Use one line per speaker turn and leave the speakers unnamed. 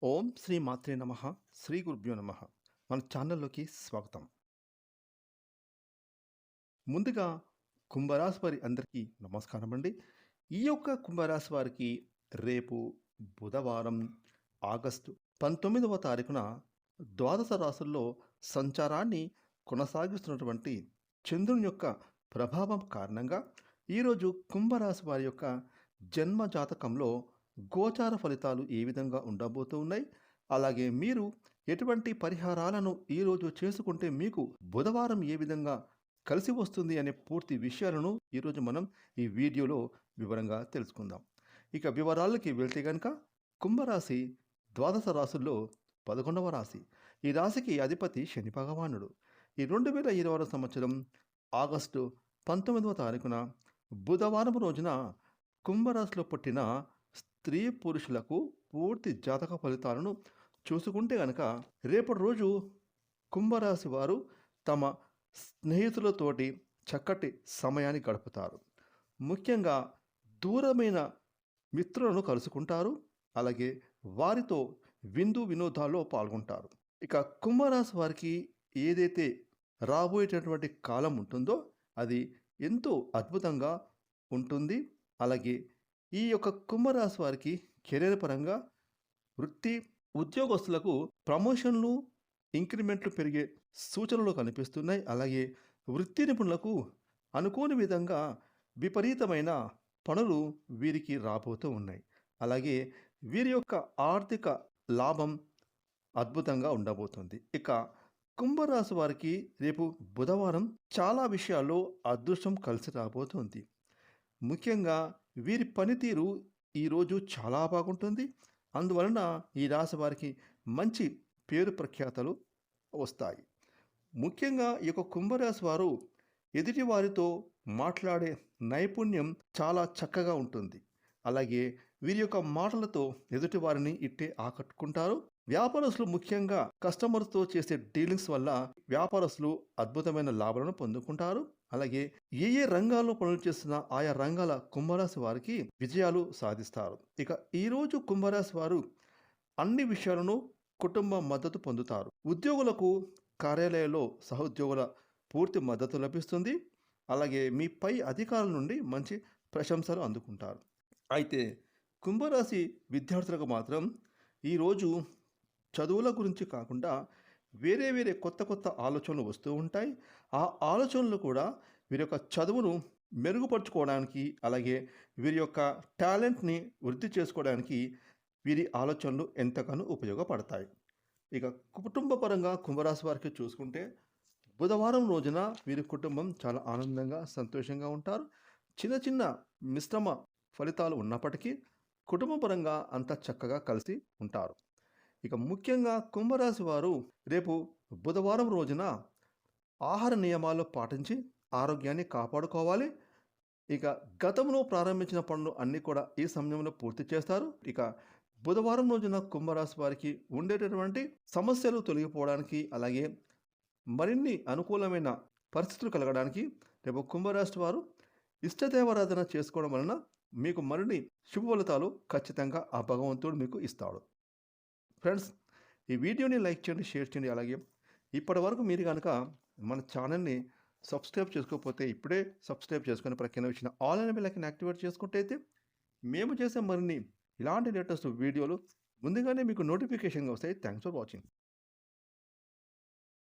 ఓం శ్రీ మాత్రే నమః. శ్రీ గురుభ్యో నమః. మన ఛానల్‌లోకి స్వాగతం. ముందుగా కుంభరాశి వారి అందరికీ నమస్కారమండి. ఈ యొక్క కుంభరాశి వారికి రేపు బుధవారం ఆగస్టు 19వ తారీఖున ద్వాదశ రాశుల్లో సంచారాన్ని కొనసాగిస్తున్నటువంటి చంద్రుని యొక్క ప్రభావం కారణంగా ఈరోజు కుంభరాశి వారి యొక్క జన్మ జాతకంలో గోచార ఫలితాలు ఏ విధంగా ఉండబోతూ ఉన్నాయి, అలాగే మీరు ఎటువంటి పరిహారాలను ఈరోజు చేసుకుంటే మీకు బుధవారం ఏ విధంగా కలిసి వస్తుంది అనే పూర్తి విషయాలను ఈరోజు మనం ఈ వీడియోలో వివరంగా తెలుసుకుందాం. ఇక వివరాలకి వెళ్తే కనుక కుంభరాశి ద్వాదశ రాశుల్లో 11వ రాశి. ఈ రాశికి అధిపతి శని భగవానుడు. ఈ 2020 సంవత్సరం ఆగస్టు 19వ తారీఖున బుధవారం రోజున కుంభరాశిలో పుట్టిన స్త్రీ పురుషులకు పూర్తి జాతక ఫలితాలను చూసుకుంటే కనుక రేపటి రోజు కుంభరాశి వారు తమ స్నేహితులతోటి చక్కటి సమయాన్ని గడుపుతారు. ముఖ్యంగా దూరమైన మిత్రులను కలుసుకుంటారు. అలాగే వారితో విందు వినోదాల్లో పాల్గొంటారు. ఇక కుంభరాశి వారికి ఏదైతే రాబోయేటటువంటి కాలం ఉంటుందో అది ఎంతో అద్భుతంగా ఉంటుంది. అలాగే ఈ యొక్క కుంభరాశి వారికి కెరీర్ పరంగా వృత్తి ఉద్యోగస్తులకు ప్రమోషన్లు, ఇంక్రిమెంట్లు పెరిగే సూచనలు కనిపిస్తున్నాయి. అలాగే వృత్తి నిపుణులకు అనుకోని విధంగా విపరీతమైన పనులు వీరికి రాబోతూ ఉన్నాయి. అలాగే వీరి యొక్క ఆర్థిక లాభం అద్భుతంగా ఉండబోతుంది. ఇక కుంభరాశి వారికి రేపు బుధవారం చాలా విషయాల్లో అదృష్టం కలిసి రాబోతుంది. ముఖ్యంగా వీరి పనితీరు ఈరోజు చాలా బాగుంటుంది. అందువలన ఈ రాశి వారికి మంచి పేరు ప్రఖ్యాతలు వస్తాయి. ముఖ్యంగా ఈ యొక్క కుంభరాశి వారు ఎదుటి వారితో మాట్లాడే నైపుణ్యం చాలా చక్కగా ఉంటుంది. అలాగే వీరి యొక్క మాటలతో ఎదుటి వారిని ఇట్టే ఆకట్టుకుంటారు. వ్యాపారస్తులు ముఖ్యంగా కస్టమర్స్తో చేసే డీలింగ్స్ వల్ల వ్యాపారస్తులు అద్భుతమైన లాభాలను పొందుకుంటారు. అలాగే ఏ రంగాల్లో పనులు చేస్తున్న ఆయా రంగాల కుంభరాశి వారికి విజయాలు సాధిస్తారు. ఇక ఈరోజు కుంభరాశి వారు అన్ని విషయాలను కుటుంబ మద్దతు పొందుతారు. ఉద్యోగులకు కార్యాలయంలో సహోద్యోగుల పూర్తి మద్దతు లభిస్తుంది. అలాగే మీ పై అధికారుల నుండి మంచి ప్రశంసలు అందుకుంటారు. అయితే కుంభరాశి విద్యార్థులకు మాత్రం ఈరోజు చదువుల గురించి కాకుండా వేరే కొత్త ఆలోచనలు వస్తూ ఉంటాయి. ఆ ఆలోచనలు కూడా వీరి యొక్క చదువును మెరుగుపరుచుకోవడానికి, అలాగే వీరి యొక్క టాలెంట్ని వృద్ధి చేసుకోవడానికి వీరి ఆలోచనలు ఎంతగానో ఉపయోగపడతాయి. ఇక కుటుంబ పరంగా కుంభరాశి వారికి చూసుకుంటే బుధవారం రోజున వీరి కుటుంబం చాలా ఆనందంగా సంతోషంగా ఉంటారు. చిన్న మిశ్రమ ఫలితాలు ఉన్నప్పటికీ కుటుంబ పరంగా అంత చక్కగా కలిసి ఉంటారు. ఇక ముఖ్యంగా కుంభరాశి వారు రేపు బుధవారం రోజున ఆహార నియమాలు పాటించి ఆరోగ్యాన్ని కాపాడుకోవాలి. ఇక గతంలో ప్రారంభించిన పనులు అన్నీ కూడా ఈ సమయంలో పూర్తి చేస్తారు. ఇక బుధవారం రోజున కుంభరాశి వారికి ఉండేటటువంటి సమస్యలు తొలగిపోవడానికి, అలాగే మరిన్ని అనుకూలమైన పరిస్థితులు కలగడానికి రేపు కుంభరాశి వారు ఇష్టదేవారాధన చేసుకోవడం వలన మీకు మరిన్ని శుభ ఫలితాలు ఖచ్చితంగా ఆ భగవంతుడు మీకు ఇస్తాడు. ఫ్రెండ్స్, ఈ వీడియోని లైక్ చేయండి, షేర్ చేయండి. అలాగే ఇప్పటి వరకు మీరు కనుక మన ఛానల్ని సబ్స్క్రైబ్ చేసుకోకపోతే ఇప్పుడే సబ్స్క్రైబ్ చేసుకొని ప్రక్కన వచ్చిన ఆల్ అనే బెల్ ఐకాన్ యాక్టివేట్ చేసుకుంటే అయితే మేము చేసే మరిన్ని ఇలాంటి లేటెస్ట్ వీడియోలు ముందుగానే మీకు నోటిఫికేషన్గా వస్తాయి. Thanks for watching.